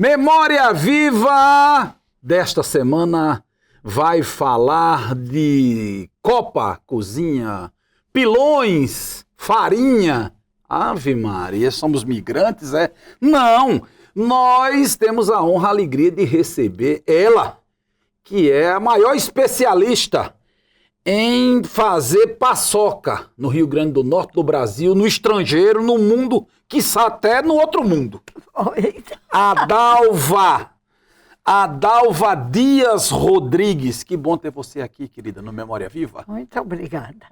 Memória Viva desta semana vai falar de copa, cozinha, pilões, farinha. Ave Maria, somos migrantes, é? Não, nós temos a honra, a alegria de receber ela, que é a maior especialista em fazer paçoca no Rio Grande do Norte, no Brasil, no estrangeiro, no mundo, quiçá até no outro mundo. Adalva Dias Rodrigues. Que bom ter você aqui, querida, no Memória Viva. Muito obrigada.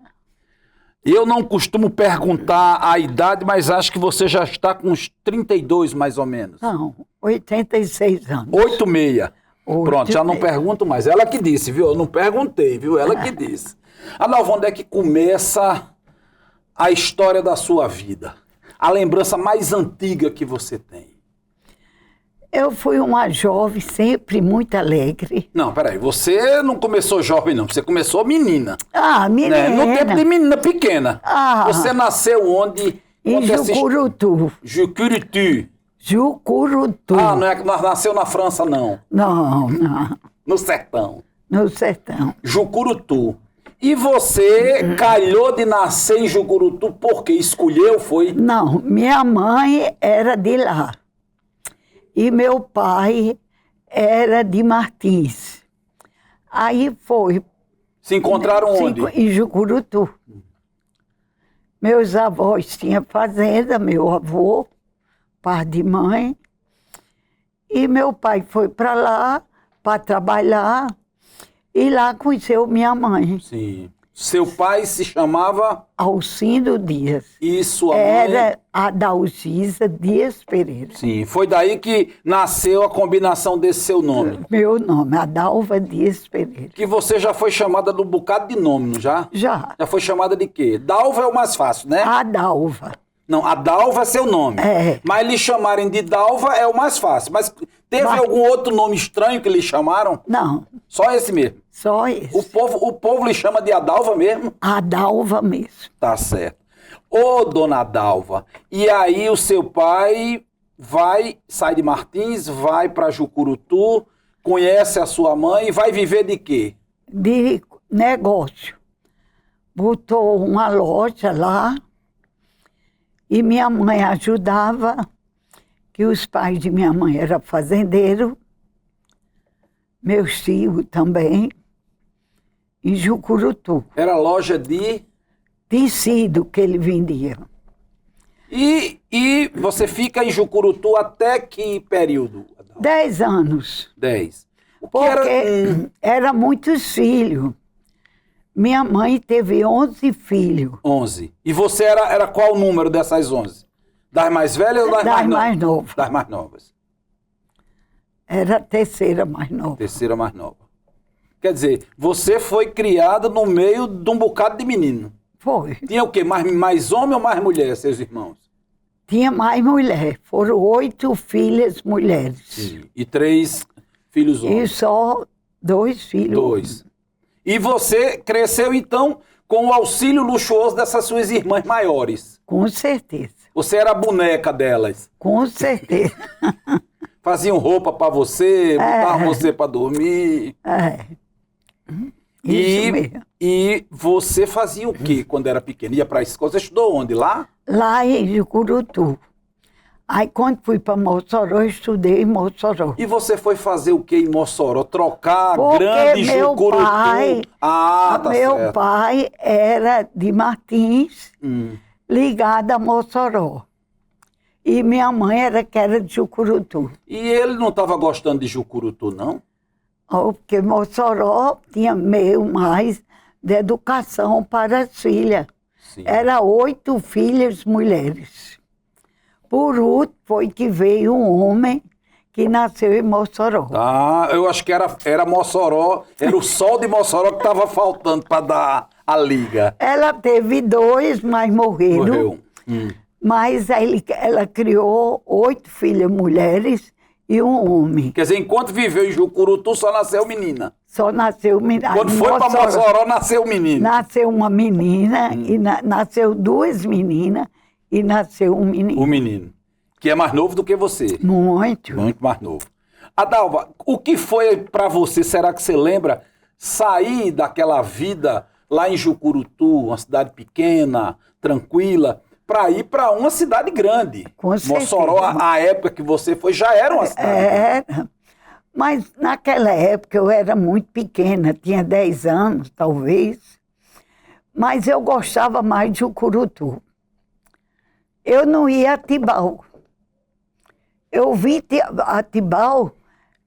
Eu não costumo perguntar a idade, mas acho que você já está com uns 32, mais ou menos. Não, 86 anos. 86. Pronto, já não pergunto mais. Ela que disse, viu? Eu não perguntei, viu? Ela que disse. Adalva, onde é que começa a história da sua vida? A lembrança mais antiga que você tem? Eu fui uma jovem sempre muito alegre. Não, peraí, você não começou jovem, não. Você começou menina. Ah, menina. Né? No tempo de menina pequena. Ah. Você nasceu onde? Em Jucurutu. Jucurutu. Jucurutu. Ah, não é que nasceu na França, não. Não, não. No sertão. No sertão. Jucurutu. E você calhou de nascer em Jucurutu porque escolheu, foi? Não, minha mãe era de lá. E meu pai era de Martins. Aí foi. Se encontraram onde? Em Jucurutu. Meus avós tinham fazenda, meu avô, pai de mãe. E meu pai foi para lá para trabalhar e lá conheceu minha mãe. Sim. Seu pai se chamava? Alcindo Dias. E sua mãe? Era Adalgisa Dias Pereira. Sim, foi daí que nasceu a combinação desse seu nome. Meu nome, Adalva Dias Pereira. Que você já foi chamada de um bocado de nome, não já? Já. Já foi chamada de quê? Dalva é o mais fácil, né? Adalva. Não, a Dalva é seu nome. É. Mas lhe chamarem de Dalva é o mais fácil. Mas teve algum outro nome estranho que lhe chamaram? Não. Só esse mesmo? Só esse. O povo lhe chama de Adalva mesmo? Adalva mesmo. Tá certo. Ô, dona Adalva, e aí o seu pai sai de Martins, vai para Jucurutu, conhece a sua mãe e vai viver de quê? De negócio. Botou uma loja lá e minha mãe ajudava, que os pais de minha mãe eram fazendeiros, meus tios também, em Jucurutu. Era loja de? Tecido que ele vendia. E você fica em Jucurutu até que período? 10 anos. 10. Porque era muitos filhos. Minha mãe teve 11 filhos. 11. E você era qual o número dessas 11? Das mais velhas ou das mais novas? Das mais novas. Era a terceira mais nova. Terceira mais nova. Quer dizer, você foi criada no meio de um bocado de menino. Foi. Tinha o quê? Mais homem ou mais mulher, seus irmãos? Tinha mais mulher. Foram 8 filhas mulheres. Sim. E 3 filhos homens. E só 2 filhos. 2. E você cresceu, então, com o auxílio luxuoso dessas suas irmãs maiores? Com certeza. Você era a boneca delas? Com certeza. Faziam roupa para você, botavam você para dormir? É. Isso mesmo. E você fazia o quê quando era pequena? Ia para a escola? Você estudou onde? Lá? Lá em Jucurutu. Aí quando fui para Mossoró, eu estudei em Mossoró. E você foi fazer o quê em Mossoró? Trocar porque grande meu Jucurutu? Pai, tá meu certo. pai era de Martins, ligado a Mossoró. E minha mãe era de Jucurutu. E ele não estava gostando de Jucurutu, não? Porque Mossoró tinha meio mais de educação para as filhas. Sim. Era 8 filhas mulheres. Por último, foi que veio um homem que nasceu em Mossoró. Ah, eu acho que era Mossoró, era o sol de Mossoró que estava faltando para dar a liga. Ela teve 2, mas morreram. Morreu. Mas ela criou 8 filhas mulheres e um homem. Quer dizer, enquanto viveu em Jucurutu, só nasceu menina. Só nasceu menina. Quando foi para Mossoró, nasceu menino. Nasceu uma menina, e nasceu 2 meninas, e nasceu um menino. O menino. Que é mais novo do que você. Muito. Muito mais novo. Adalva, o que foi para você, será que você lembra, sair daquela vida lá em Jucurutu, uma cidade pequena, tranquila, para ir para uma cidade grande? Com certeza. Mossoró, a época que você foi, já era uma cidade grande. Era. Mas naquela época eu era muito pequena, tinha 10 anos, talvez. Mas eu gostava mais de Jucurutu. Eu não ia a Tibau. Eu vim a Tibau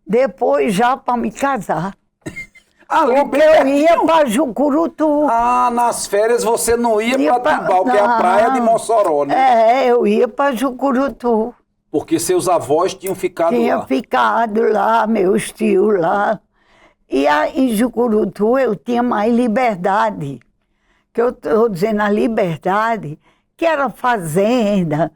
depois já para me casar. Porque eu ia para Jucurutu. Ah, nas férias você não ia para Tibau, que é a praia de Mossoró, né? Eu ia para Jucurutu. Porque seus avós tinham ficado lá. Tinha ficado lá, meus tios lá. E em Jucurutu eu tinha mais liberdade. Que eu estou dizendo a liberdade, que era fazenda.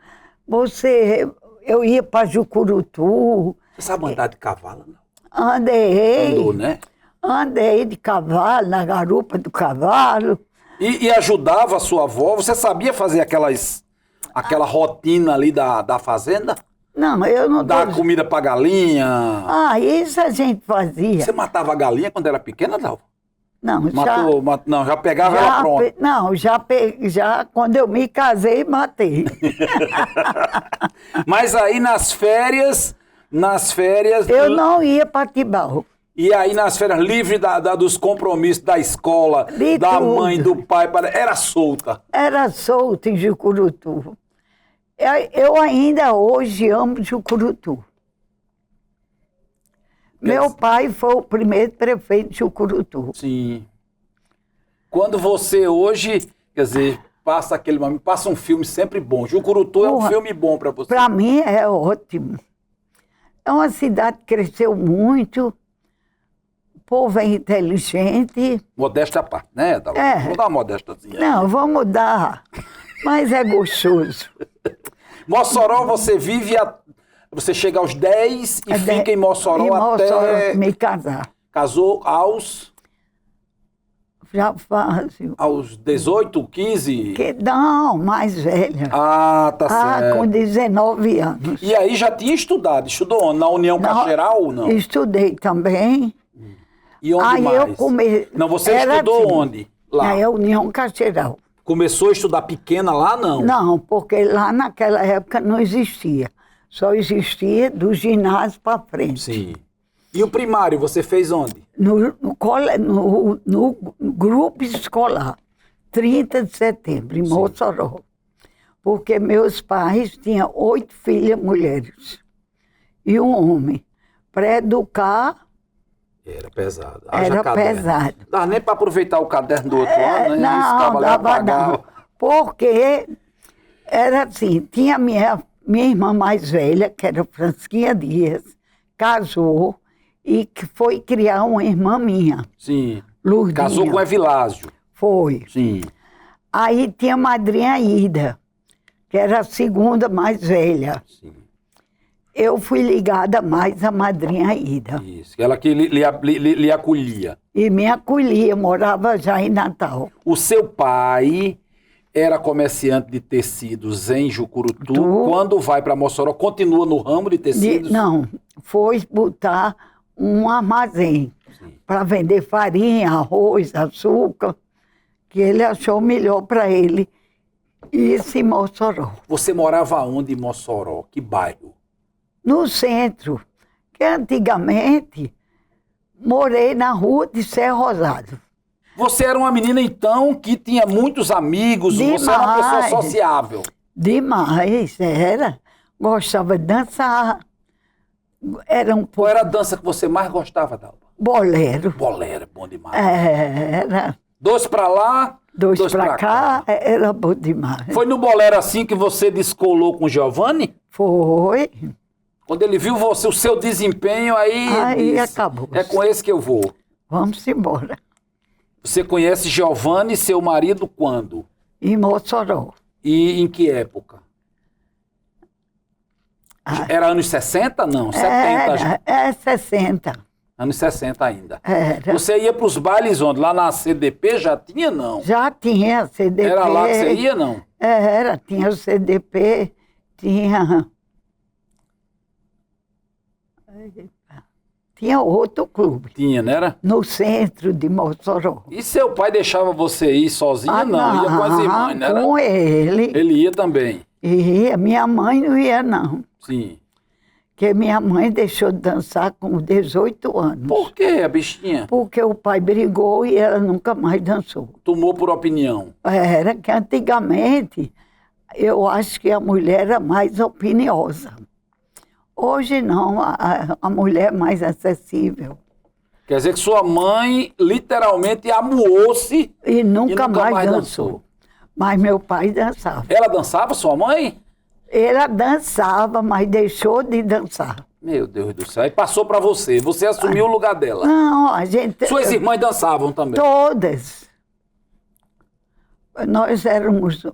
Eu ia para Jucurutu. Você sabe andar de cavalo, não? Andei. Andou, né? Andei de cavalo, na garupa do cavalo. E ajudava a sua avó? Você sabia fazer aquela rotina ali da fazenda? Não, eu não... Dar comida pra galinha? Isso a gente fazia. Você matava a galinha quando era pequena, Dalva? Não, já pegava ela pronta. Não, já quando eu me casei, matei. Mas aí nas férias... Eu não ia para Tibau. E aí nas férias, livre dos compromissos da escola, De da tudo. mãe, do pai, era solta. Era solta em Jucurutu. Eu ainda hoje amo Jucurutu. Meu pai foi o primeiro prefeito de Jucurutu. Sim. Quando você hoje, quer dizer, passa um filme sempre bom. Jucurutu é um filme bom para você. Para mim é ótimo. É uma cidade que cresceu muito, o povo é inteligente. Modéstia à parte, né, Dalva? Vou dar uma modestazinha. Não, vamos dar, mas é gostoso. Mossoró, você você chega aos 10 e fica em Mossoró até... me casar. Casou aos... Já fácil. Aos 18, 15? Não, mais velha. Ah, tá certo. Com 19 anos. E aí já tinha estudado? Estudou onde? Na União Cacheral ou não? Estudei também. E onde aí mais? Eu comecei... Não, você estudou assim, onde? Lá. Na União Cacheral. Começou a estudar pequena lá, não? Não, porque lá naquela época não existia. Só existia do ginásio para frente. Sim. E o primário, você fez onde? No grupo escolar, 30 de setembro, em Mossoró. Porque meus pais tinham 8 filhas mulheres e um homem. Para educar... Era pesado. Era pesado. Não dava nem para aproveitar o caderno do outro ano, né? Não, dava não. Porque era assim, tinha minha irmã mais velha, que era Francisquinha Dias, casou e que foi criar uma irmã minha. Sim. Lourdinha. Casou com Evilásio. Foi. Sim. Aí tinha a madrinha Ida, que era a segunda mais velha. Sim. Eu fui ligada mais à madrinha Ida. Isso, ela que lhe acolhia. E me acolhia, morava já em Natal. O seu pai era comerciante de tecidos em Jucurutu. Quando vai para Mossoró, continua no ramo de tecidos? Não, foi botar um armazém para vender farinha, arroz, açúcar, que ele achou melhor para ele isso em Mossoró. Você morava onde em Mossoró? Que bairro? No centro, que antigamente morei na rua de Serra Rosado. Você era uma menina, então, que tinha muitos amigos, Demais. Você era uma pessoa sociável. Demais, era. Gostava de dançar. Era um pouco... Qual era a dança que você mais gostava, Dalva? Bolero. Bolero, é bom demais. Era. 2 para lá, dois para cá, era bom demais. Foi no bolero assim que você descolou com o Giovanni? Foi. Quando ele viu você, o seu desempenho, aí disse, acabou. É com esse que eu vou. Vamos embora. Você conhece Giovanni, seu marido, quando? Em Mossoró. E em que época? Era anos 60? Não, 70 já. 60. Anos 60 ainda. Era. Você ia para os bailes onde? Lá na CDP já tinha, não? Já tinha CDP. Era lá que você ia, não? Era, tinha o CDP, tinha Tinha outro clube, Tinha, não era? no centro de Mossoró. E seu pai deixava você ir sozinha? Não, ia com as irmãs, não era? Com ele. Ele ia também. Ia. Minha mãe não ia, não. Sim. Porque minha mãe deixou de dançar com 18 anos. Por quê, a bichinha? Porque o pai brigou e ela nunca mais dançou. Tomou por opinião. Era que antigamente eu acho que a mulher era mais opiniosa. Hoje não, a mulher é mais acessível. Quer dizer que sua mãe literalmente amuou-se E nunca mais mais dançou. Mas meu pai dançava. Ela dançava, sua mãe? Ela dançava, mas deixou de dançar. Meu Deus do céu. Aí passou pra você. Você assumiu o lugar dela. Não, a gente... Suas irmãs dançavam também? Todas. Nós éramos...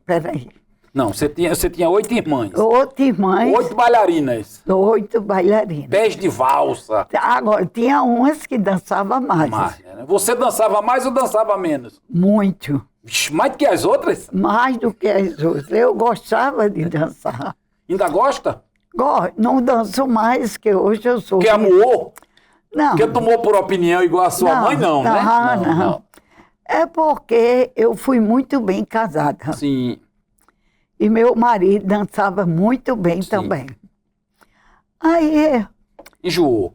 Peraí. Não, você tinha 8 irmãs. 8 irmãs. 8 bailarinas. 8 bailarinas. Pés de valsa. Agora, tinha umas que dançavam mais. Né? Você dançava mais ou dançava menos? Muito. Vixe, mais do que as outras? Mais do que as outras. Eu gostava de dançar. Ainda gosta? Não danço mais, que hoje eu sou... Que amuou? Não. Que tomou por opinião igual a sua mãe, não, né? Não. É porque eu fui muito bem casada. Sim. E meu marido dançava muito bem também. Aí... Enjoou.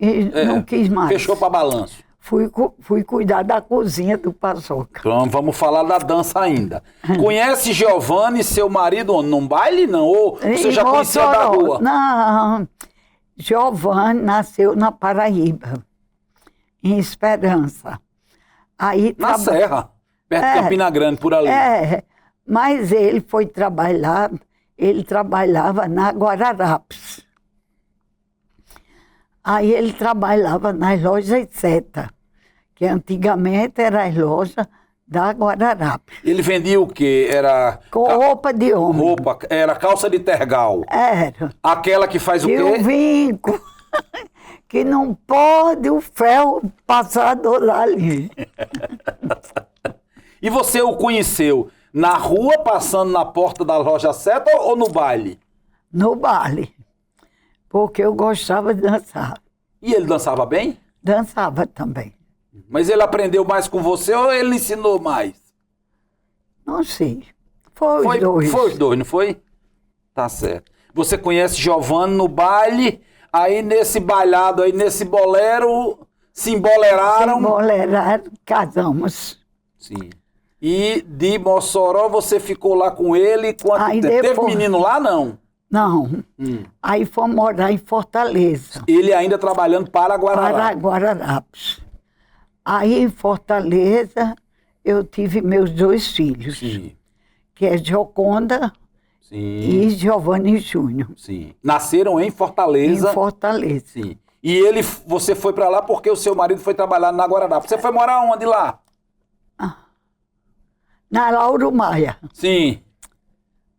Não quis mais. Fechou para balanço. Fui cuidar da cozinha do Paçoca. Então vamos falar da dança ainda. Conhece Giovanni, seu marido, num baile, não? Ou você já conhecia da rua? Não. Giovanni nasceu na Paraíba, em Esperança. Aí Na Serra, perto de Campina Grande, por ali. Mas ele foi trabalhar, ele trabalhava na Guararapes. Aí ele trabalhava nas lojas Seta, que antigamente eram as lojas da Guararapes. Ele vendia o quê? Era... Com roupa de homem. Era calça de tergal. Era. Aquela que faz o quê? E o vinco, que não pode o ferro passar do lado ali. E você o conheceu na rua, passando na porta da loja Seta ou no baile? No baile. Porque eu gostava de dançar. E ele dançava bem? Dançava também. Mas ele aprendeu mais com você ou ele ensinou mais? Não sei. Foi os dois. Foi os dois, não foi? Tá certo. Você conhece Giovanni no baile, aí nesse bailado, aí nesse bolero, se emboleraram. Se emboleraram, casamos. Sim. E de Mossoró você ficou lá com ele quanto tempo? Teve menino lá, não? Não. Aí fomos morar em Fortaleza. Ele ainda trabalhando para Guararapes. Para Guararapes. Aí em Fortaleza eu tive meus 2 filhos. Sim. Que é Gioconda e Giovanni Júnior. Sim. Nasceram em Fortaleza. Em Fortaleza. Sim. E você foi para lá porque o seu marido foi trabalhar na Guararapes. Você foi morar onde lá? Na Lauro Maia. Sim.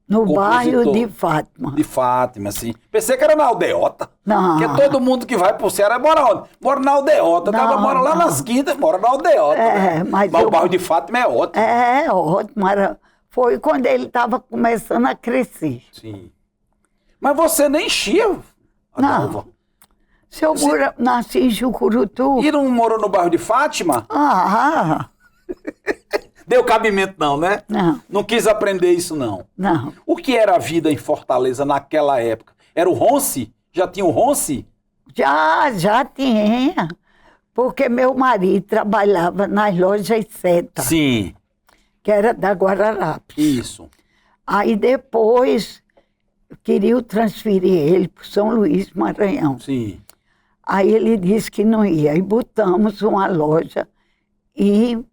No bairro de Fátima. De Fátima, sim. Pensei que era na Aldeota. Não. Porque todo mundo que vai pro Ceará mora onde? Mora na Aldeota. Mora lá nas quintas, mora na Aldeota. Mas o bairro de Fátima é ótimo. É ótimo. Foi quando ele estava começando a crescer. Sim. Mas você nem enchia, Adalva. Não. Nasci em Jucurutu. E não morou no bairro de Fátima? Deu cabimento não, né? Não. Não quis aprender isso não? Não. O que era a vida em Fortaleza naquela época? Era o Ronce? Já tinha o Ronce? Já tinha. Porque meu marido trabalhava nas lojas Seta. Sim. Que era da Guararapes. Isso. Aí depois queriam transferir ele para São Luís, Maranhão. Sim. Aí ele disse que não ia. Aí botamos uma loja em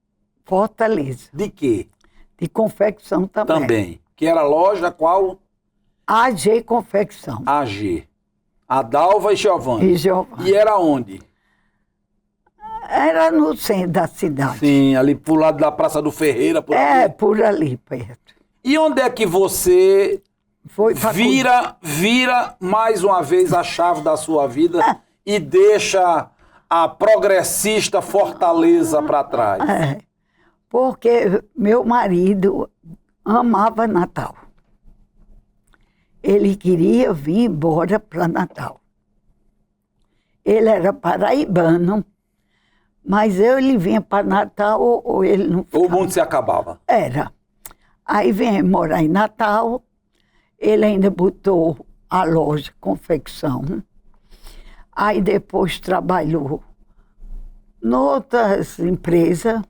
Fortaleza. De quê? De confecção também. Também. Que era a loja qual? AG Confecção. AG. Adalva e Giovanni. E era onde? Era no centro da cidade. Sim, ali pro lado da Praça do Ferreira. Por ali. Por ali perto. E onde é que você vira mais uma vez a chave da sua vida e deixa a progressista Fortaleza para trás? Porque meu marido amava Natal. Ele queria vir embora para Natal. Ele era paraibano, mas ele vinha para Natal ou ele não ficava. O mundo se acabava. Era. Aí vem morar em Natal, ele ainda botou a loja confecção, aí depois trabalhou em outras empresas,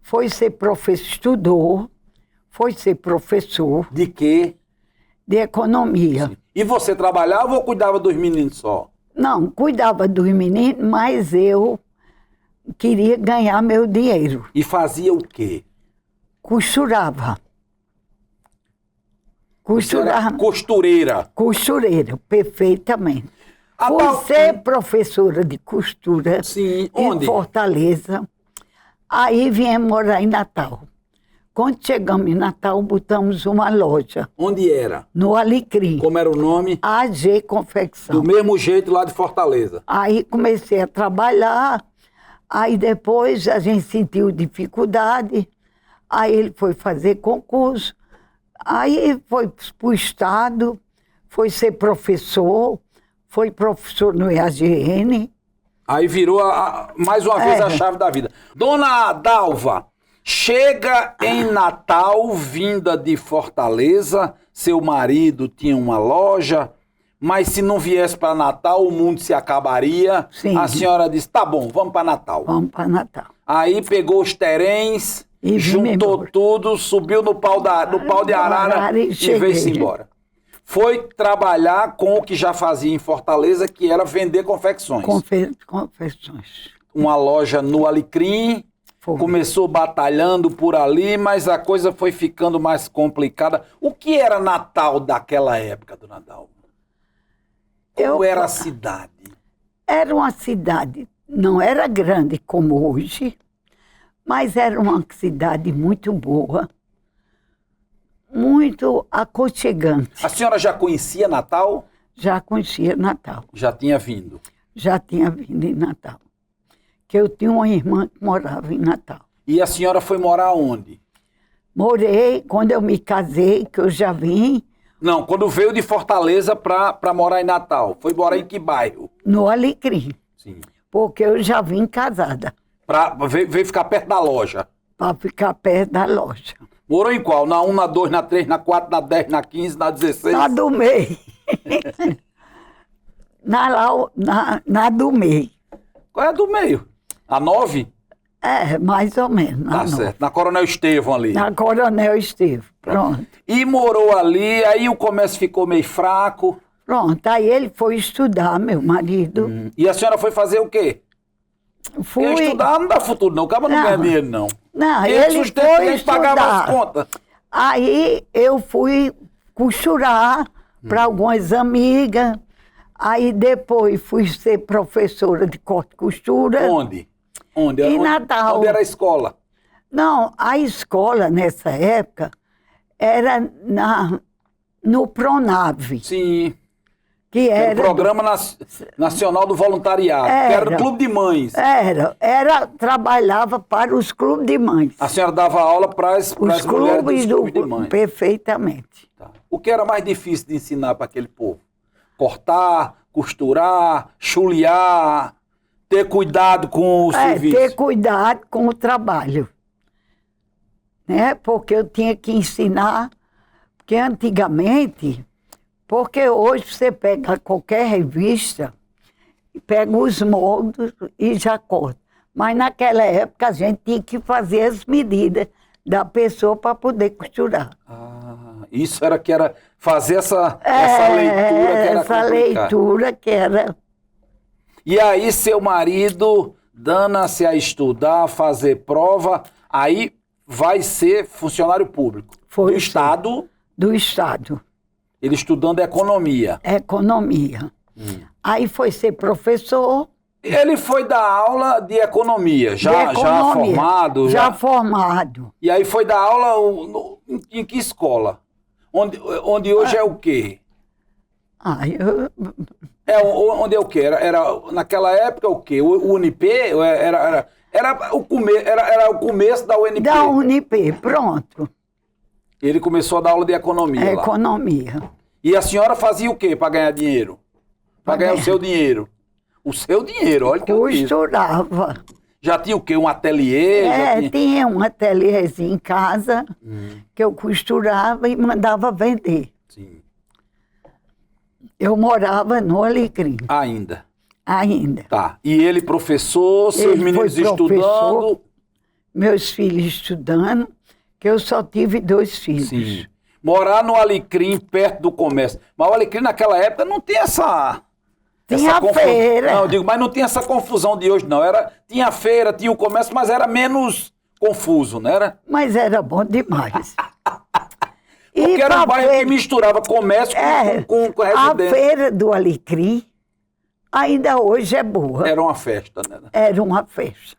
foi ser professor, estudou, foi ser professor De quê? de economia. E você trabalhava ou cuidava dos meninos só? Não, cuidava dos meninos, mas eu queria ganhar meu dinheiro. E fazia o quê? Costurava. Você era Costurava. costureira. Costureira, perfeitamente. Ah, Fui tá. ser professora de costura Sim, em onde? Fortaleza. Aí viemos morar em Natal. Quando chegamos em Natal, botamos uma loja Onde era? no Alecrim, Como era o nome? AG Confecção. Do mesmo jeito lá de Fortaleza. Aí comecei a trabalhar, aí depois a gente sentiu dificuldade, aí ele foi fazer concurso, aí foi para o Estado, foi ser professor, foi professor no IAGN. Aí virou mais uma vez a chave da vida. Dona Dalva, chega em Natal, vinda de Fortaleza, seu marido tinha uma loja, mas se não viesse para Natal, o mundo se acabaria. Sim. A senhora disse, tá bom, vamos para Natal. Vamos para Natal. Aí pegou os terens, E vim juntou embora. tudo, subiu no pau de arara E e cheguei. veio-se embora. Foi trabalhar com o que já fazia em Fortaleza, que era vender confecções. Confecções. Uma loja no Alecrim, Foi. começou batalhando por ali, mas a coisa foi ficando mais complicada. O que era Natal daquela época, dona Dalva? Como era a cidade? Era uma cidade, não era grande como hoje, mas era uma cidade muito boa, muito aconchegante. A senhora já conhecia Natal? Já conhecia Natal, Já tinha vindo. já tinha vindo em Natal. Que eu tinha uma irmã que morava em Natal. E a senhora foi morar onde? Morei, quando eu me casei, que eu já vim, Não, quando veio de Fortaleza para morar em Natal. Foi morar em que bairro? no Alecrim, Sim. porque eu já vim casada, Veio ficar perto da loja. para ficar perto da loja. Morou em qual? Na 1, na 2, na 3, na 4, na 10, na 15, na 16? Na do meio. na do meio. Qual é a do meio? A 9? É, mais ou menos. Tá certo. Na Coronel Estevão ali. Na Coronel Estevam. Pronto. E morou ali, aí o comércio ficou meio fraco. Pronto. Aí ele foi estudar, meu marido. E a senhora foi fazer o quê? Fui. Porque estudar não dá futuro, não. O cara não Não. ganha dinheiro, não. Não, Quem ele sustenta, foi quem pagava as estudar. contas. Aí eu fui costurar para algumas amigas. Aí depois fui ser professora de corte e costura. Onde? Onde? Em Onde- Natal. Onde era a escola? Não, a escola nessa época era no Pronave, Sim. que Era o era... Programa Nacional do Voluntariado. Que era do Era. Clube de Mães. Trabalhava para os clubes de mães. A senhora dava aula para as Os mulheres clubes dos clubes de mães. Perfeitamente. Tá. O que era mais difícil de ensinar para aquele povo? Cortar, costurar, chulear, ter cuidado com o serviço. Ter cuidado com o trabalho. Né? Porque eu tinha que ensinar, porque antigamente, porque hoje você pega qualquer revista, pega os moldes e já corta. Mas naquela época a gente tinha que fazer as medidas da pessoa para poder costurar. Isso era que era fazer essa leitura que era essa complicada. leitura que era... E aí seu marido, dando-se a estudar, fazer prova, aí vai ser funcionário público. Foi, do sim. Estado, Do Estado, ele estudando economia. economia. Aí foi ser professor Ele foi dar aula de economia, já de economia, formado. Já formado. E aí foi dar aula em que escola? Onde hoje é o quê? Aí Onde é o quê? Era naquela época o quê? O UNP? Era o começo da UNP. da UNP, pronto. Ele começou a dar aula de economia lá. Economia. E a senhora fazia o quê para ganhar dinheiro? Para ganhar o seu dinheiro? O seu dinheiro, olha que eu disse. Costurava. Já tinha o quê? Um ateliê? Tinha um ateliêzinho em casa que eu costurava e mandava vender. Sim. Eu morava no Alecrim. Ainda. Tá. E ele professor, seus Ele meninos foi professor, estudando? Meus filhos estudando, que eu só tive 2 filhos. Sim. Morar no Alecrim, perto do comércio. Mas o Alecrim naquela época não tinha essa... Tinha essa feira. Não, eu digo, mas não tinha essa confusão de hoje, não. Tinha feira, tinha o comércio, mas era menos confuso, não era? Mas era bom demais. Porque era um bairro que misturava comércio com A residência. feira do Alecrim ainda hoje é boa. Era uma festa, né? Era uma festa.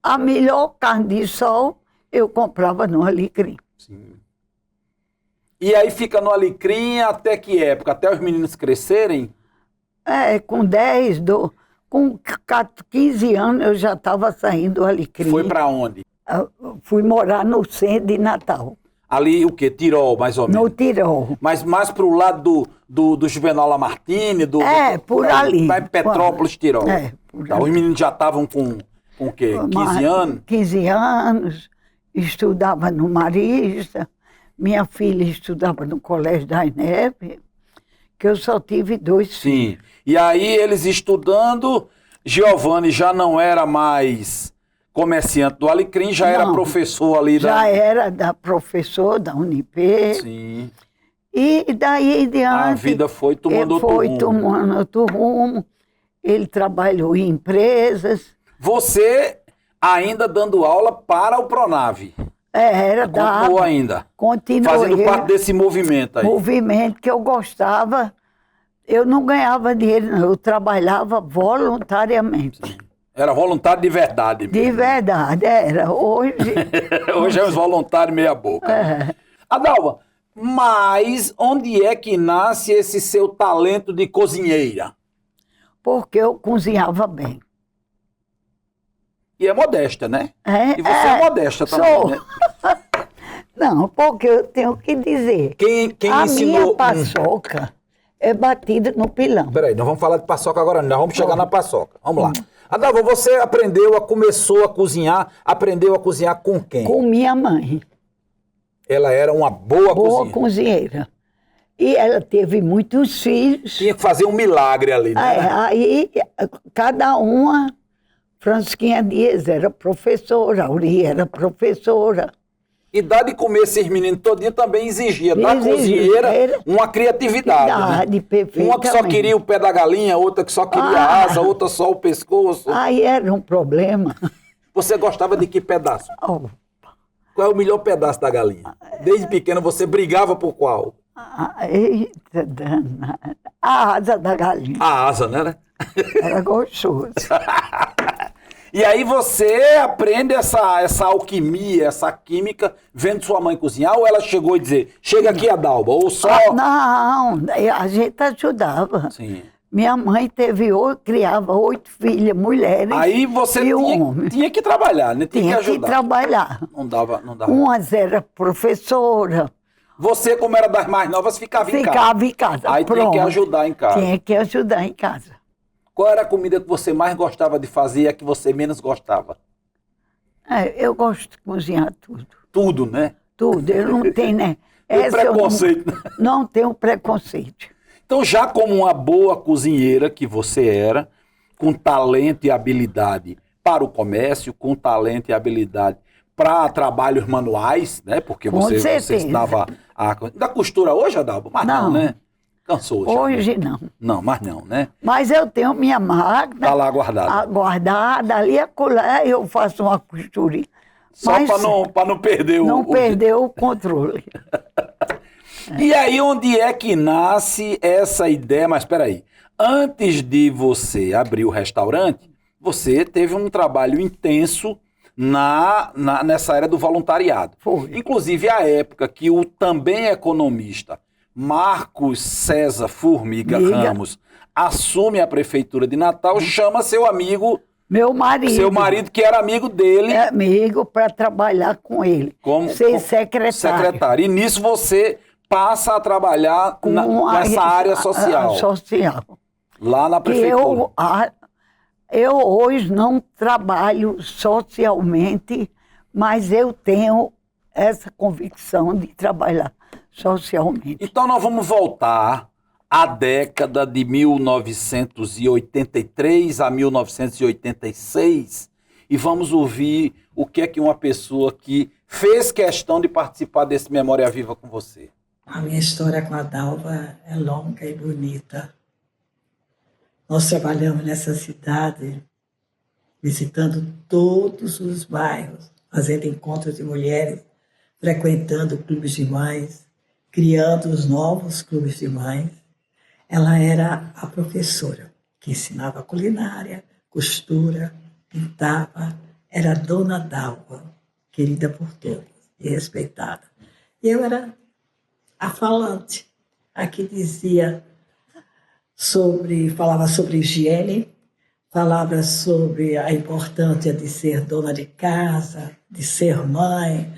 A melhor carne de sol eu comprava no Alecrim. Sim. E aí fica no Alecrim até que época? Até os meninos crescerem? Com 15 anos eu já estava saindo do Alecrim. Foi para onde? Fui morar no centro de Natal. Ali o quê? Tirol, mais ou menos? No Tirol. Mas mais pro lado do Juvenal Lamartine? Por ali. Vai Petrópolis, Tirol. Por Os meninos já estavam com o quê? 15 anos? 15 anos. Estudava no Marista. Minha filha estudava no Colégio das Neves, que eu só tive 2 filhos. Sim. E aí eles estudando, Giovanni já não era mais comerciante do Alecrim, já era professor ali Já era professor da Unip. Sim. E daí em diante... A vida foi tomando outro rumo. Foi tomando outro rumo. Ele trabalhou em empresas. Você ainda dando aula para o Pronave? Continuou ainda? Continuei. Fazendo parte desse movimento aí? Movimento que eu gostava. Eu não ganhava dinheiro, não. Eu trabalhava voluntariamente. Sim. Era voluntário de verdade mesmo. De verdade, era. Hoje... Hoje é uns voluntários meia boca. Né? Adalva, mas onde é que nasce esse seu talento de cozinheira? Porque eu cozinhava bem. E é modesta, né? E você é modesta também, sou. Né? Não, porque eu tenho que dizer. Quem a ensinou... minha paçoca é batida no pilão. Peraí, não vamos falar de paçoca agora, não. Nós vamos chegar na paçoca. Vamos lá. Adalva, você começou a cozinhar, aprendeu a cozinhar com quem? Com minha mãe. Ela era uma boa cozinheira. E ela teve muitos filhos. Tinha que fazer um milagre ali, né? Aí, cada uma... Francisquinha Dias era professora, Auri era professora. E dar de comer esses meninos todinho também exigia da cozinheira uma criatividade. Né? Uma que só queria o pé da galinha, outra que só queria a asa, outra só o pescoço. Aí era um problema. Você gostava de que pedaço? Qual é o melhor pedaço da galinha? Desde pequena você brigava por qual? Eita, danada. A asa da galinha. A asa, né? Era gostoso. E aí você aprende essa alquimia, essa química, vendo sua mãe cozinhar, ou ela chegou e dizer, chega aqui, Adalva, ou só... Não, a gente ajudava. Sim. Minha mãe criava 8 filhas, mulheres. Aí você tinha que trabalhar, né? Tinha que ajudar. Tinha que trabalhar. Não dava. Umas era professora. Você, como era das mais novas, ficava em casa. Ficava em casa. Aí tinha que ajudar em casa. Tinha que ajudar em casa. Qual era a comida que você mais gostava de fazer e a que você menos gostava? Eu gosto de cozinhar tudo. Tudo, né? Tudo. Eu não tenho, né? Preconceito. Não tenho preconceito. Então, já como uma boa cozinheira que você era, com talento e habilidade para o comércio, com talento e habilidade para trabalhos manuais, né? Porque você estava... Da costura hoje, Adalva? Mas não, né? Cansou já. Hoje não. Não, mas não, né? Mas eu tenho minha máquina. Está lá guardada. Guardada, ali acolá eu faço uma costurinha. Só para não perder perder o controle. E aí, onde é que nasce essa ideia? Mas espera aí. Antes de você abrir o restaurante, você teve um trabalho intenso nessa área do voluntariado. Foi. Inclusive, a época que o também economista Marcos César Formiga Ramos assume a prefeitura de Natal, chama seu amigo... Meu marido. Seu marido, que era amigo dele. É amigo para trabalhar com ele. Ser secretário. Secretário. E nisso você passa a trabalhar com essa área social. Social. Lá na prefeitura. Eu hoje não trabalho socialmente, mas eu tenho essa convicção de trabalhar socialmente. Então nós vamos voltar à década de 1983 a 1986 e vamos ouvir o que é que uma pessoa que fez questão de participar desse Memória Viva com você. A minha história com a Dalva é longa e bonita. Nós trabalhamos nessa cidade, visitando todos os bairros, fazendo encontros de mulheres, frequentando clubes de mães, criando os novos clubes de mães. Ela era a professora que ensinava culinária, costura, pintava. Era a Dona Dalva, querida por todos e respeitada. E eu era a falante, a que falava sobre higiene, falava sobre a importância de ser dona de casa, de ser mãe,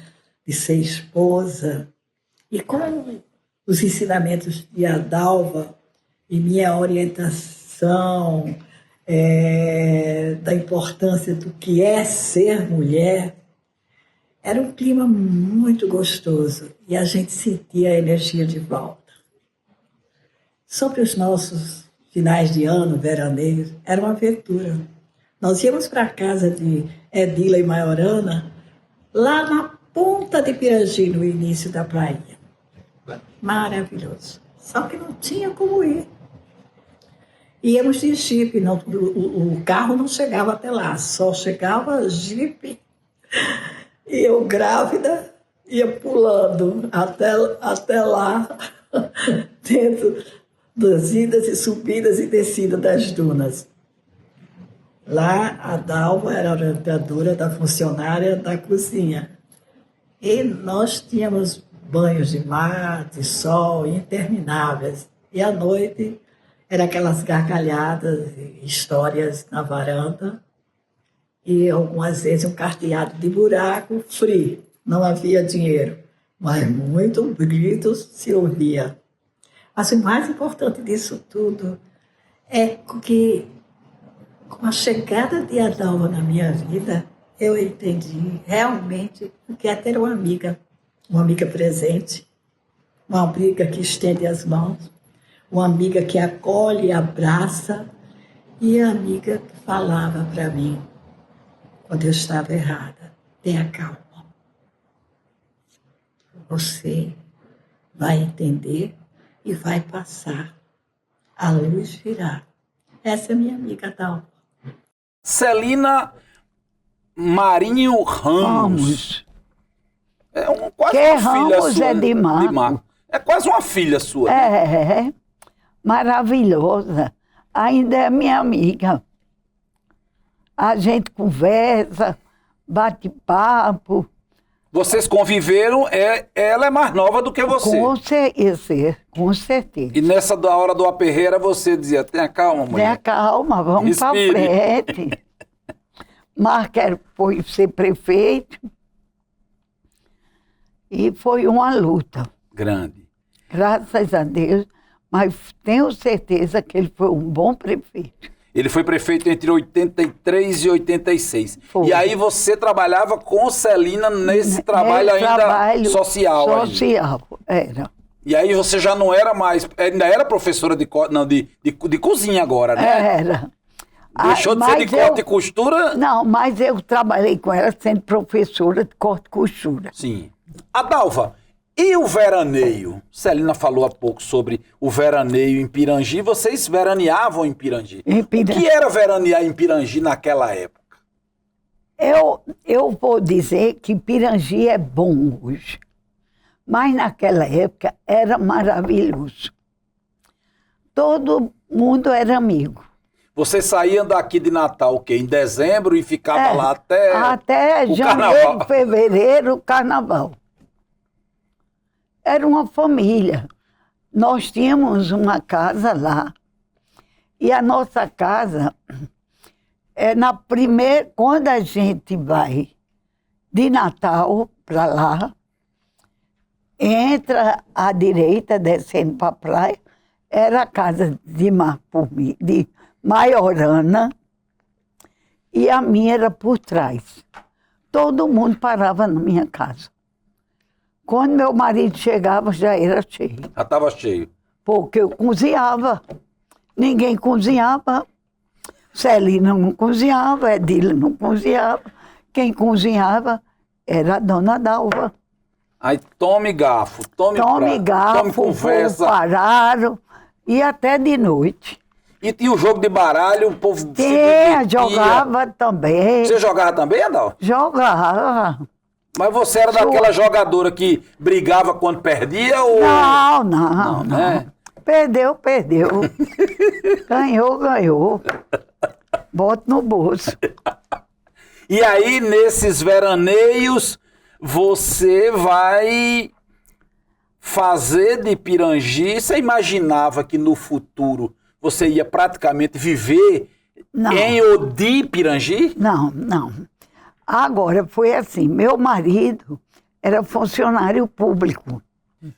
de ser esposa. E com os ensinamentos de Adalva e minha orientação da importância do que é ser mulher, era um clima muito gostoso e a gente sentia a energia de volta. Sobre os nossos finais de ano, veraneios, era uma aventura. Nós íamos para a casa de Edila e Maiorana, lá na ponta de Pirangi, no início da praia. Maravilhoso. Só que não tinha como ir. Íamos de jipe, o carro não chegava até lá, só chegava jipe. E eu, grávida, ia pulando até lá, dentro das idas e subidas e descidas das dunas. Lá, a Dalva era a orientadora da funcionária da cozinha. E nós tínhamos banhos de mar, de sol, intermináveis. E à noite, eram aquelas gargalhadas, histórias na varanda. E algumas vezes um carteado de buraco frio. Não havia dinheiro, mas muito grito se ouvia. Mas o mais importante disso tudo é que, com a chegada de Adalva na minha vida, eu entendi realmente o que é ter uma amiga presente, uma amiga que estende as mãos, uma amiga que acolhe e abraça, e a amiga que falava para mim, quando eu estava errada: tenha calma. Você vai entender e vai passar. A luz virá. Essa é minha amiga Dalva. Celina Marinho Ramos. Quase que uma filha Ramos sua. é de Marco. É quase uma filha sua. Né? É, maravilhosa. Ainda é minha amiga. A gente conversa, bate papo. Vocês conviveram, ela é mais nova do que você. Com certeza. E nessa da hora do aperreira você dizia: tenha calma, mulher. Tenha calma, vamos para frente. Marco foi ser prefeito e foi uma luta. Grande. Graças a Deus, mas tenho certeza que ele foi um bom prefeito. Ele foi prefeito entre 83 e 86. Foi. E aí você trabalhava com Celina nesse trabalho ainda social. Social, era. E aí você já não era mais... Ainda era professora de cozinha agora, né? Era. Deixou de ser de corte e costura? Não, mas eu trabalhei com ela sendo professora de corte e costura. Sim. Adalva, e o veraneio? Celina falou há pouco sobre o veraneio em Pirangi. Vocês veraneavam em Pirangi. O que era veranear em Pirangi naquela época? Eu vou dizer que Pirangi é bom hoje. Mas naquela época era maravilhoso. Todo mundo era amigo. Você saía daqui de Natal, o quê? Em dezembro e ficava lá até o janeiro, carnaval. Fevereiro, carnaval. Era uma família. Nós tínhamos uma casa lá. E a nossa casa é na primeira... Quando a gente vai de Natal para lá, entra à direita, descendo para a praia, Era a casa de de Maiorana, e a minha era por trás. Todo mundo parava na minha casa. Quando meu marido chegava, já era cheio. Já estava cheio. Porque eu cozinhava. Ninguém cozinhava. Celina não cozinhava, Edila não cozinhava. Quem cozinhava era a dona Dalva. Aí tome garfo, tome garfo, tome conversa. Pararam, e até de noite. E tinha o jogo de baralho, o povo se Tinha, divertia. jogava também. Você jogava também, Adal? Jogava. Mas você era daquela jogadora que brigava quando perdia ou... Não. Né? Perdeu. Ganhou. Bota no bolso. E aí, nesses veraneios, você vai fazer de Pirangi. Você imaginava que no futuro você ia praticamente viver em Odi, Pirangi? Não. Agora, foi assim, meu marido era funcionário público.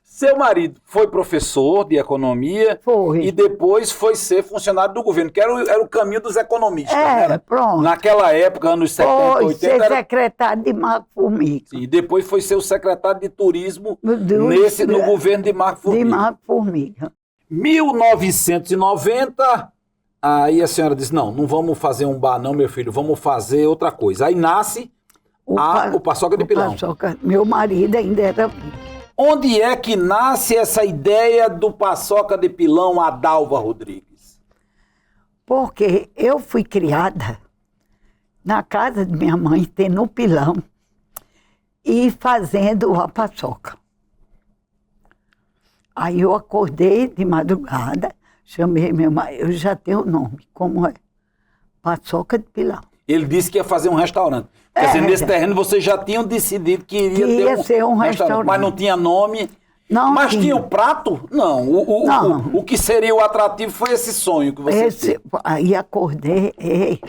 Seu marido foi professor de economia. Foi. E depois foi ser funcionário do governo, que era o caminho dos economistas. Né? Pronto. Naquela época, anos 70, foi 80... ser secretário de Marco Formiga. Sim, e depois foi ser o secretário de turismo no governo de Marco Formiga. De Marco Formiga. 1990, aí a senhora disse, não vamos fazer um bar não, meu filho, vamos fazer outra coisa. Aí nasce o Paçoca de Pilão. Meu marido ainda era... Onde é que nasce essa ideia do Paçoca de Pilão, Adalva Rodrigues? Porque eu fui criada na casa de minha mãe, tendo um pilão, e fazendo a paçoca. Aí eu acordei de madrugada, chamei meu marido, eu já tenho o nome, como é? Paçoca de Pilão. Ele disse que ia fazer um restaurante. Quer dizer, nesse terreno vocês já tinham decidido que iria ter ser um restaurante. Mas não tinha nome. Não mas tinha. Tinha o prato? Não. O que seria o atrativo foi esse sonho que você teve. Aí acordei,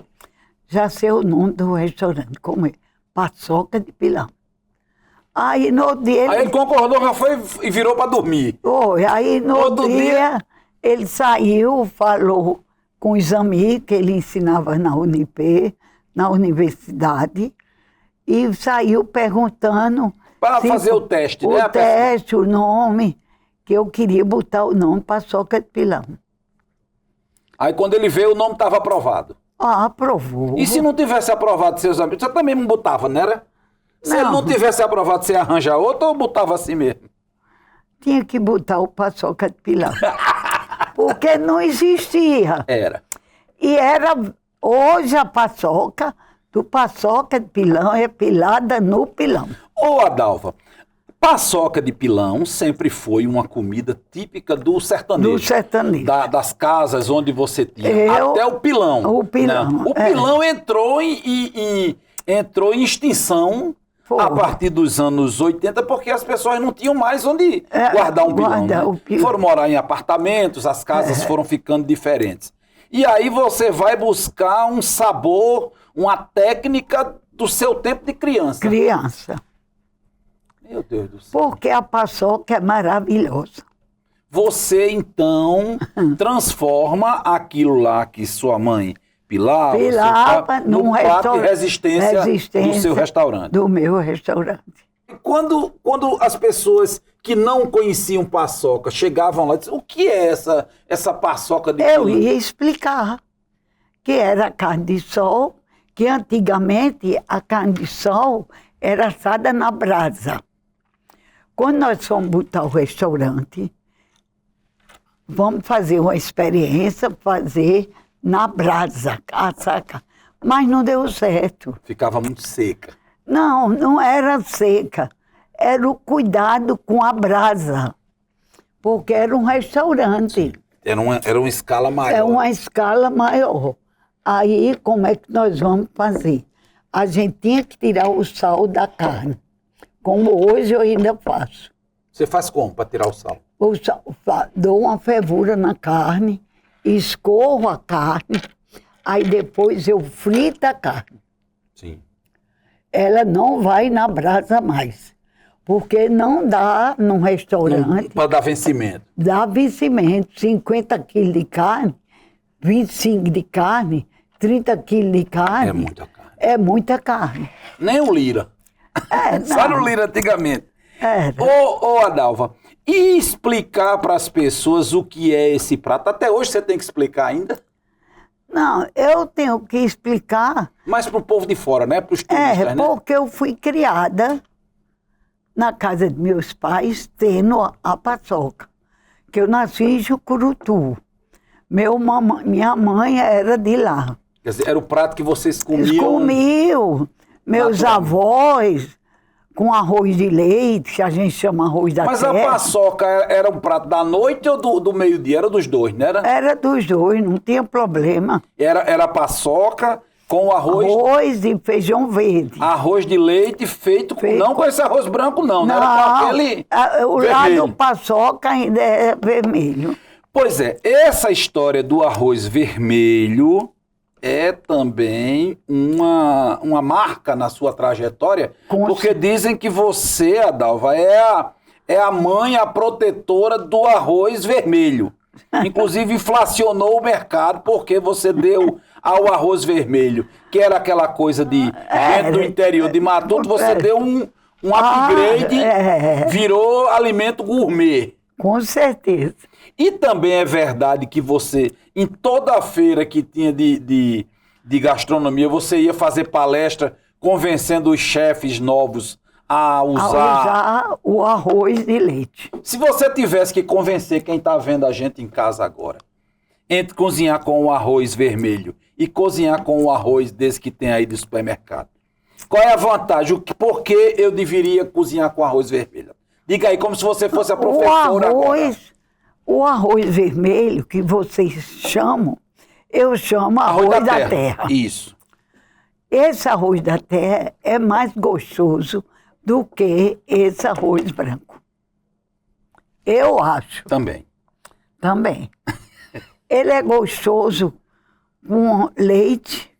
já sei o nome do restaurante, como é? Paçoca de Pilão. Aí no dia... Aí ele concordou, já foi e virou para dormir. Aí no outro dia ele saiu, falou com os amigos que ele ensinava na Unip, na universidade, e saiu perguntando... Para fazer o teste, né? O teste, o nome, que eu queria botar o nome Paçoca de Pilão. Aí quando ele veio, o nome estava aprovado. Aprovou. E se não tivesse aprovado seus amigos, você também não botava, não era? Se ele não tivesse aprovado, você arranja outro ou botava assim mesmo? Tinha que botar o Paçoca de Pilão. Porque não existia. Era. E era... Hoje a paçoca do Paçoca de Pilão é pilada no pilão. Ô Adalva, paçoca de pilão sempre foi uma comida típica do sertanejo. Do sertanejo. Das casas onde você tinha. Até o pilão. O pilão. Né? O pilão entrou em extinção a partir dos anos 80, porque as pessoas não tinham mais onde guardar um pilão. Né? Foram morar em apartamentos, as casas foram ficando diferentes. E aí você vai buscar um sabor, uma técnica do seu tempo de criança. Criança. Meu Deus do céu. Porque a paçoca é maravilhosa. Você, então, transforma aquilo lá que sua mãe pilava num prato de resistência do seu restaurante. Do meu restaurante. Quando as pessoas que não conheciam paçoca chegavam lá e diziam, o que é essa paçoca de pilão? Eu ia explicar que era carne de sol, que antigamente a carne de sol era assada na brasa. Quando nós fomos botar o restaurante, vamos fazer uma experiência, fazer na brasa, saca? Mas não deu certo. Ficava muito seca. Não era seca. Era o cuidado com a brasa. Porque era um restaurante. Era uma escala maior. É uma escala maior. Aí, como é que nós vamos fazer? A gente tinha que tirar o sal da carne. Como hoje eu ainda faço. Você faz como para tirar o sal? Dou uma fervura na carne, escorro a carne, aí depois eu frito a carne. Sim. Ela não vai na brasa mais. Porque não dá num restaurante, Para dar vencimento. dá vencimento, 50 quilos de carne, 25 de carne, 30 quilos de carne. É muita carne. É muita carne. Nem o lira. É, Só no não. lira antigamente. Era. Ô, Adalva, e explicar para as pessoas o que é esse prato? Até hoje você tem que explicar ainda? Não, eu tenho que explicar. Mas para o povo de fora, né? Para os turistas, né? Porque eu fui criada na casa de meus pais, tendo a paçoca. Que eu nasci em Jucurutu. Minha mãe era de lá. Quer dizer, era o prato que vocês Eles comiam. comiam. Meus naturalmente. avós, com arroz de leite, que a gente chama arroz da Mas terra. a paçoca era um prato da noite ou do meio-dia? Era dos dois, não era? Era dos dois, não tinha problema. Era paçoca com arroz, Arroz e feijão verde. arroz de leite feito, não com esse arroz branco, não. Não, era com aquele o vermelho. lado paçoca ainda é vermelho. Pois é, essa história do arroz vermelho é também uma marca na sua trajetória, porque dizem que você, Adalva, é a mãe, a protetora do arroz vermelho. Inclusive inflacionou o mercado porque você deu ao arroz vermelho, que era aquela coisa de gente do interior de Matuto, você deu um upgrade, virou alimento gourmet. Com certeza. E também é verdade que você, em toda a feira que tinha de gastronomia, você ia fazer palestra convencendo os chefes novos a usar o arroz de leite. Se você tivesse que convencer quem está vendo a gente em casa agora, entre cozinhar com o arroz vermelho e cozinhar com o arroz desse que tem aí do supermercado, qual é a vantagem? Por que eu deveria cozinhar com arroz vermelho? Diga aí, como se você fosse a professora agora. O arroz vermelho, que vocês chamam, eu chamo arroz da terra. Isso. Esse arroz da terra é mais gostoso do que esse arroz branco. Eu acho. Também. Ele é gostoso com leite,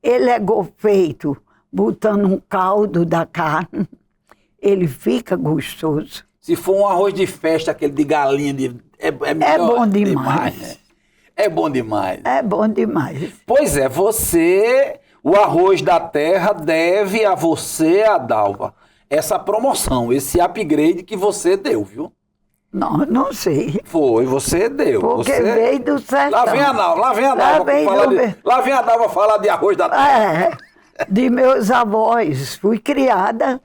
ele é feito botando um caldo da carne, ele fica gostoso. Se for um arroz de festa, aquele de galinha, é melhor. É bom demais. Né? É bom demais. É bom demais. Pois é, o arroz da terra deve a você, Adalva, essa promoção, esse upgrade que você deu, viu? Não sei. Foi, você deu. Porque você... veio do sertão. Lá vem a Dalva falar de arroz da terra. De meus avós. Fui criada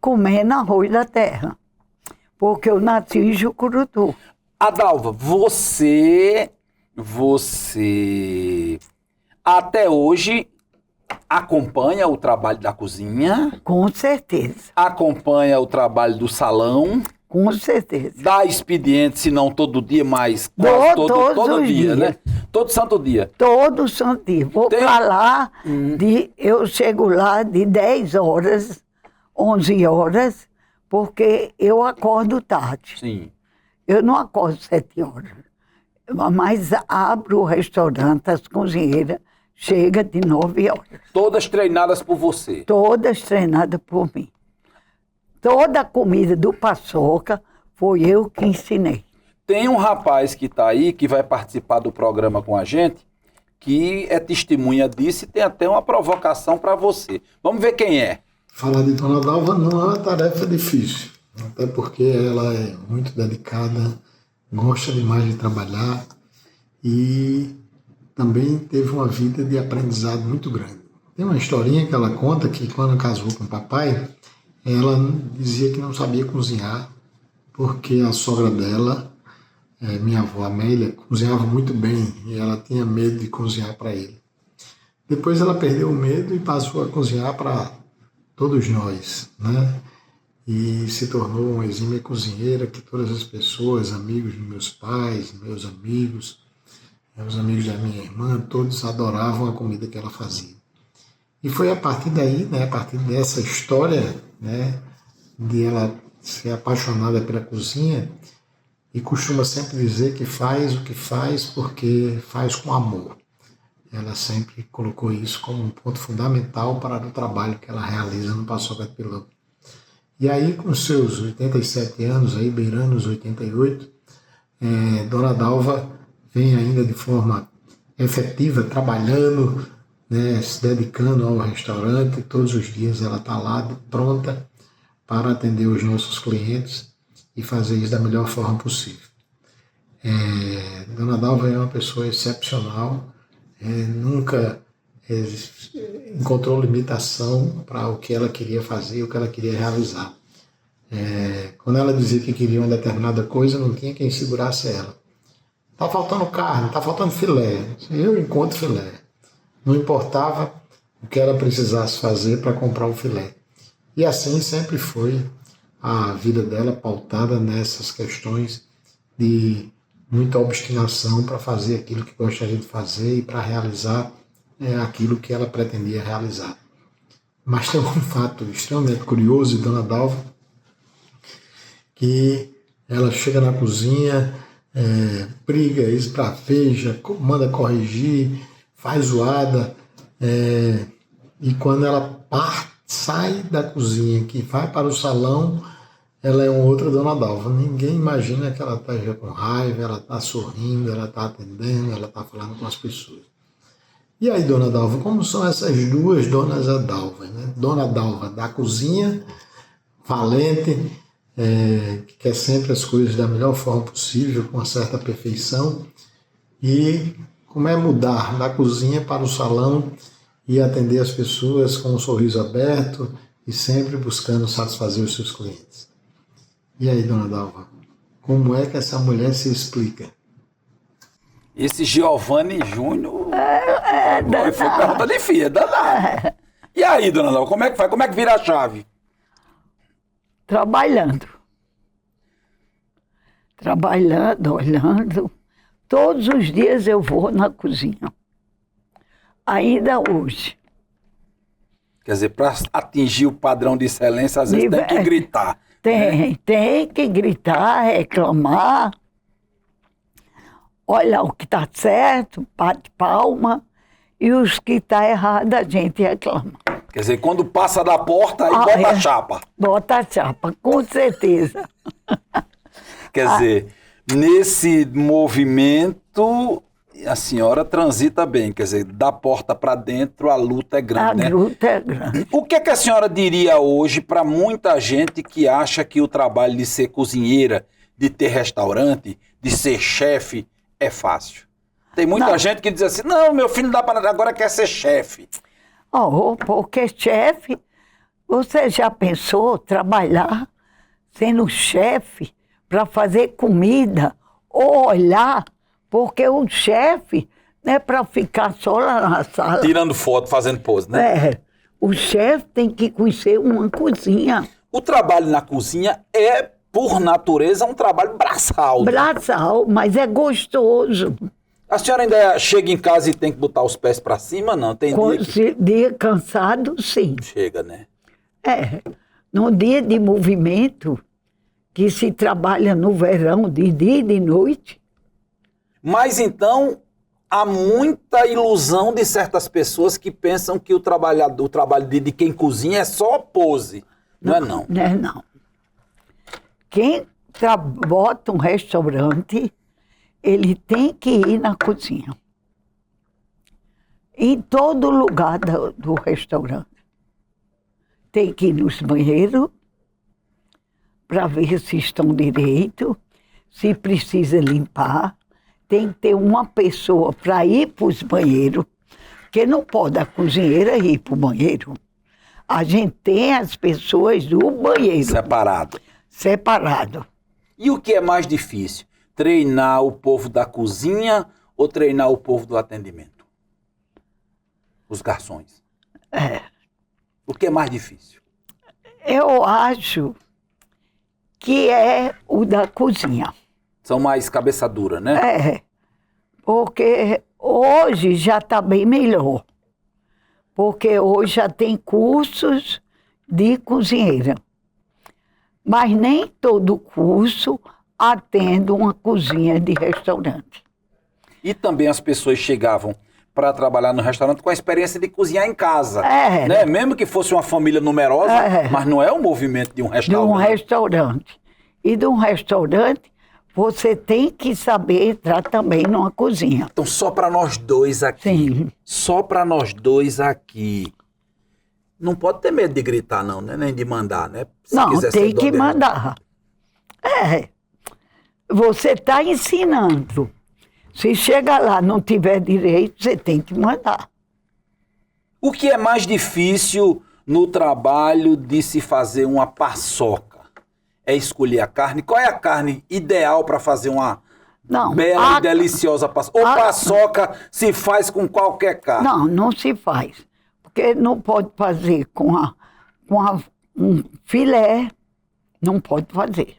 comendo arroz da terra. Porque eu nasci em Jucurutu. Adalva, você até hoje acompanha o trabalho da cozinha? Com certeza. Acompanha o trabalho do salão? Com certeza. Dá expediente, se não todo dia, mas todo dia, né? Todo santo dia. Todo santo dia. Vou pra lá, eu chego lá de 10 horas, 11 horas, porque eu acordo tarde. Sim. Eu não acordo 7 horas. Mas abro o restaurante, as cozinheiras, chega de 9 horas. Todas treinadas por você? Todas treinadas por mim. Toda a comida do paçoca foi eu que ensinei. Tem um rapaz que está aí, que vai participar do programa com a gente, que é testemunha disso e tem até uma provocação para você. Vamos ver quem é. Falar de Dona Dalva não é uma tarefa difícil, até porque ela é muito dedicada, gosta demais de trabalhar e também teve uma vida de aprendizado muito grande. Tem uma historinha que ela conta que quando casou com o papai, ela dizia que não sabia cozinhar, porque a sogra dela, minha avó Amélia, cozinhava muito bem e ela tinha medo de cozinhar para ele. Depois ela perdeu o medo e passou a cozinhar para todos nós, né? E se tornou uma exímia cozinheira que todas as pessoas, amigos dos meus pais, meus amigos, os amigos da minha irmã, todos adoravam a comida que ela fazia. E foi a partir daí, né, a partir dessa história, né, de ela ser apaixonada pela cozinha, e costuma sempre dizer que faz o que faz porque faz com amor. Ela sempre colocou isso como um ponto fundamental para o trabalho que ela realiza no Paçoca de Pilão. E aí, com seus 87 anos, aí, beirando os 88, Dona Dalva vem ainda de forma efetiva, trabalhando, né, se dedicando ao restaurante. Todos os dias ela está lá, pronta para atender os nossos clientes e fazer isso da melhor forma possível. Dona Dalva é uma pessoa excepcional, nunca encontrou limitação para o que ela queria fazer, o que ela queria realizar. Quando ela dizia que queria uma determinada coisa, não tinha quem segurasse ela. Está faltando carne, está faltando filé. Eu encontro filé. Não importava o que ela precisasse fazer para comprar o filé. E assim sempre foi a vida dela, pautada nessas questões de muita obstinação para fazer aquilo que gostaria de fazer e para realizar aquilo que ela pretendia realizar. Mas tem um fato extremamente curioso de Dona Dalva, que ela chega na cozinha, briga, esbraveja, manda corrigir, faz zoada, e quando ela sai da cozinha, que vai para o salão, ela é uma outra Dona Dalva. Ninguém imagina que ela está já com raiva, ela está sorrindo, ela está atendendo, ela está falando com as pessoas. E aí, Dona Dalva, como são essas duas Donas Dalvas, né? Dona Dalva da cozinha, valente, que quer sempre as coisas da melhor forma possível, com uma certa perfeição, e como é mudar da cozinha para o salão e atender as pessoas com um sorriso aberto e sempre buscando satisfazer os seus clientes. E aí, Dona Dalva, como é que essa mulher se explica? Esse Giovanni Júnior foi pergunta difícil, é danado. E aí, Dona Dalva, como é que faz? Como é que vira a chave? Trabalhando, olhando. Todos os dias eu vou na cozinha. Ainda hoje. Quer dizer, para atingir o padrão de excelência, às vezes tem que gritar. Tem que gritar, reclamar. Olha o que está certo, bate palma. E os que estão errados, a gente reclama. Quer dizer, quando passa da porta, aí bota a chapa. Bota a chapa, com certeza. Quer dizer, nesse movimento, a senhora transita bem. Quer dizer, da porta para dentro, a luta é grande, A luta é grande. O que a senhora diria hoje para muita gente que acha que o trabalho de ser cozinheira, de ter restaurante, de ser chefe, é fácil? Tem muita gente que diz assim, não, meu filho agora quer ser chefe. Porque chefe, você já pensou trabalhar sendo chefe para fazer comida ou olhar? Porque o chefe não é para ficar só lá na sala. Tirando foto, fazendo pose, né? O chefe tem que conhecer uma cozinha. O trabalho na cozinha é, por natureza, um trabalho braçal. Braçal, mas é gostoso. A senhora ainda chega em casa e tem que botar os pés para cima? Não, tem dia cansado, sim. Chega, né? Num dia de movimento, que se trabalha no verão, de dia e de noite. Mas então, há muita ilusão de certas pessoas que pensam que o trabalho de quem cozinha é só pose. Não é não? Não é não. Quem bota um restaurante, ele tem que ir na cozinha. Em todo lugar do restaurante. Tem que ir nos banheiros para ver se estão direito, se precisa limpar. Tem que ter uma pessoa para ir para os banheiros, porque não pode a cozinheira ir para o banheiro. A gente tem as pessoas do banheiro. Separado. E o que é mais difícil? Treinar o povo da cozinha ou treinar o povo do atendimento? Os garçons. O que é mais difícil? Eu acho que é o da cozinha. São mais cabeça dura, né? Porque hoje já está bem melhor. Porque hoje já tem cursos de cozinheira. Mas nem todo curso atende uma cozinha de restaurante. E também as pessoas chegavam para trabalhar no restaurante com a experiência de cozinhar em casa. É. Né? Mesmo que fosse uma família numerosa, mas não é o movimento de um De restaurante. um restaurante. E de um restaurante, você tem que saber entrar também numa cozinha. Então, só para nós dois aqui. Sim. Só para nós dois aqui. Não pode ter medo de gritar, não, né? Nem de mandar, né? Se Não, quiser tem ser dono que de- mandar. Você está ensinando. Se chega lá não tiver direito, você tem que mandar. O que é mais difícil no trabalho de se fazer uma paçoca? É escolher a carne? Qual é a carne ideal para fazer uma Não, bela e deliciosa paçoca? Ou a- paçoca se faz com qualquer carne? não se faz. Porque não pode fazer um filé, não pode fazer.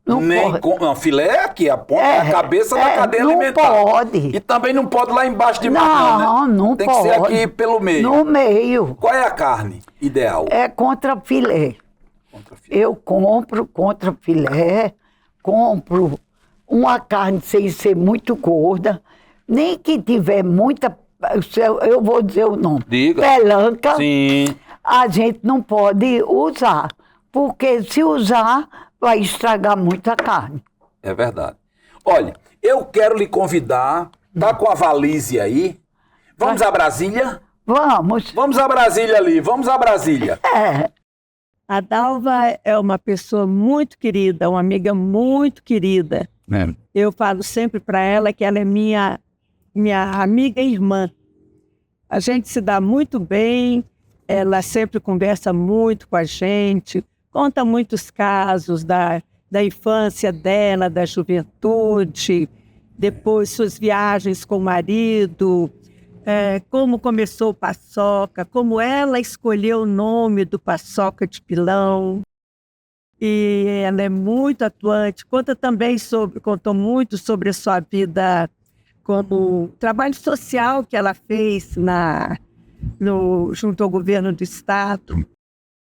Não Nem pode. com, não, filé é aqui, a ponta, a cabeça da cadeia não alimentar. pode. E também não pode lá embaixo de não, né? Não Tem pode. que ser aqui pelo meio. No meio. Qual é a carne ideal? É contra filé. Contra filé. Eu compro contra filé, compro uma carne sem ser muito gorda, nem que tiver muita, eu vou dizer o nome, Diga. pelanca, Sim. a gente não pode usar, porque se usar vai estragar muita carne. É verdade. Olha, eu quero lhe convidar, tá com a valise aí? Vamos a Brasília? Vamos. Vamos a Brasília ali, vamos a Brasília. A Dalva é uma pessoa muito querida, uma amiga muito querida. Eu falo sempre para ela que ela é minha amiga e irmã. A gente se dá muito bem, ela sempre conversa muito com a gente, conta muitos casos da infância dela, da juventude, depois suas viagens com o marido, como começou o Paçoca, como ela escolheu o nome do Paçoca de Pilão. E ela é muito atuante, contou muito sobre a sua vida como trabalho social que ela fez junto ao governo do estado.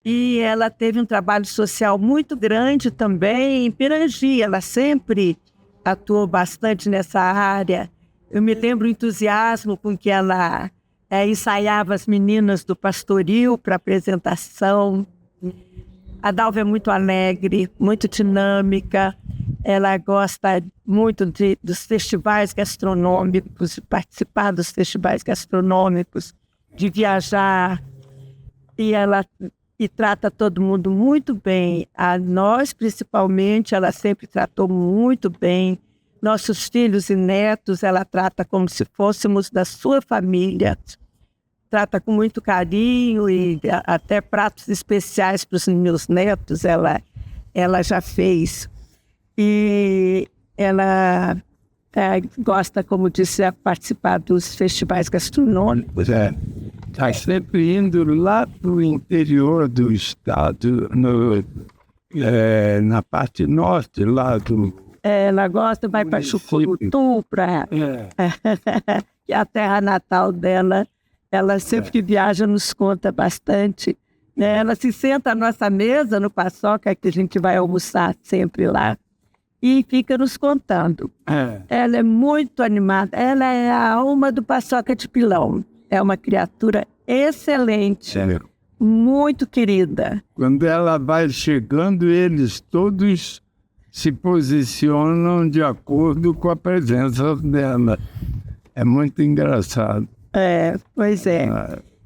E ela teve um trabalho social muito grande também em Pirangi, ela sempre atuou bastante nessa área. Eu me lembro o entusiasmo com que ela ensaiava as meninas do pastoril para apresentação. A Dalva é muito alegre, muito dinâmica, ela gosta muito dos festivais gastronômicos, de participar dos festivais gastronômicos, de viajar, e trata todo mundo muito bem. A nós, principalmente, ela sempre tratou muito bem. Nossos filhos e netos, ela trata como se fôssemos da sua família. Trata com muito carinho e até pratos especiais para os meus netos ela já fez. E ela gosta, como disse, de participar dos festivais gastronômicos. Está sempre indo lá para o interior do estado, na parte norte, lá do... Ela gosta, vai para Chucurutu, que é a terra natal dela. Ela sempre que viaja nos conta bastante. Ela se senta à nossa mesa no Paçoca, que a gente vai almoçar sempre lá, e fica nos contando. Ela é muito animada. Ela é a alma do Paçoca de Pilão. É uma criatura excelente, muito querida. Quando ela vai chegando, eles todos se posicionam de acordo com a presença dela. É muito engraçado. Pois é.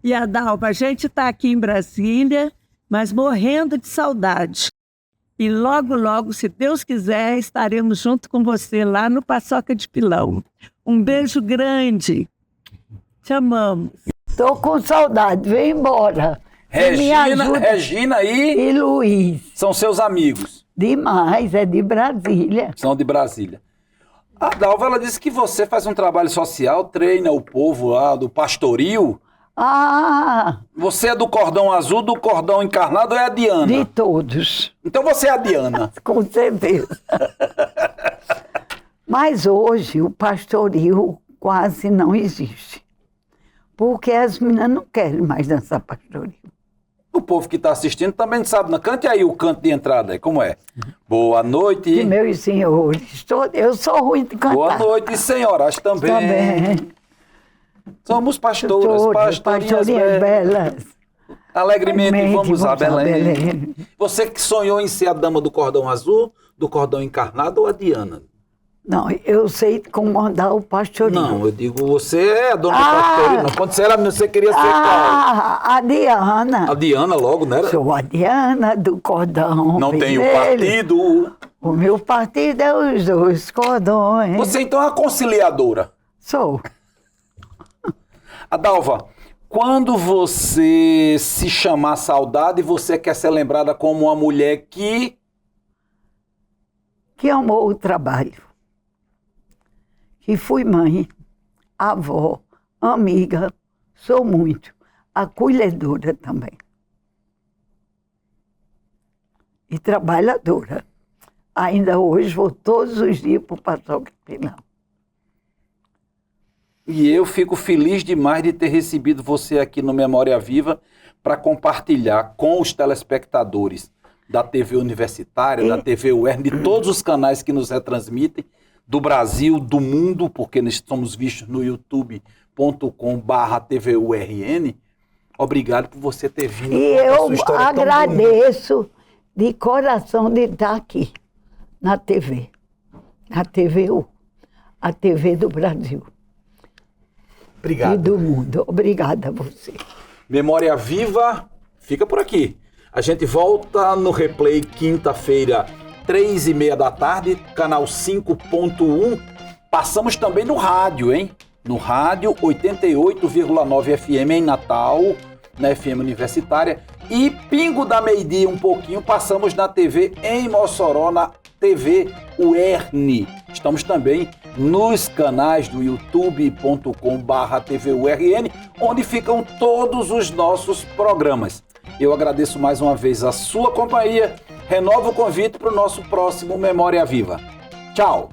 E a Dalva, a gente está aqui em Brasília, mas morrendo de saudade. E logo, logo, se Deus quiser, estaremos junto com você lá no Paçoca de Pilão. Um beijo grande. Te amamos. Estou com saudade, vem embora. Você me ajuda. Regina E Luiz. são seus amigos. Demais, é de Brasília. São de Brasília. A Dalva, ela disse que você faz um trabalho social, treina o povo lá do pastoril. Ah, Você é do cordão azul, do cordão encarnado ou é a Diana? de todos, Então você é a Diana. com certeza. Mas hoje o pastoril quase não existe. Porque as meninas não querem mais dançar pastoril. O povo que está assistindo também sabe, não? Cante aí o canto de entrada, aí, como é? Boa noite. De meus senhores, eu sou ruim de cantar. Boa noite, senhoras também. Também. Somos pastorinhas belas. Alegremente vamos a Belém. Belém. Você que sonhou em ser a dama do cordão azul, do cordão encarnado ou a Diana? Não, eu sei comandar o pastorinho. Não, eu digo, você é a dona do pastorinho. Não. Quando você era menina, você queria ser qual? A Diana. A Diana logo, né? Sou a Diana do cordão Não tem o vermelho. partido. O meu partido é os dois cordões. Você então é a conciliadora. Sou. Adalva, quando você se chamar saudade, você quer ser lembrada como uma mulher que amou o trabalho. Que fui mãe, avó, amiga, sou muito, acolhedora também. E trabalhadora. Ainda hoje vou todos os dias para o Paçoca Pilão. E eu fico feliz demais de ter recebido você aqui no Memória Viva para compartilhar com os telespectadores da TV Universitária, da TV UERN, de todos os canais que nos retransmitem, do Brasil, do mundo, porque nós somos vistos no youtube.com/TVURN. Obrigado por você ter vindo. E eu agradeço de coração de estar aqui, na TV, na TVU, a TV do Brasil. Obrigado. E do mundo. Obrigada a você. Memória Viva, fica por aqui. A gente volta no replay quinta-feira, 3h30 da tarde, canal 5.1. Passamos também no rádio, hein? No rádio 88,9 FM em Natal, na FM Universitária. E pingo da meio-dia um pouquinho, passamos na TV em Mossoró, na TV UERN. Estamos também nos canais do youtube.com/TVURN, onde ficam todos os nossos programas. Eu agradeço mais uma vez a sua companhia. Renovo o convite para o nosso próximo Memória Viva. Tchau!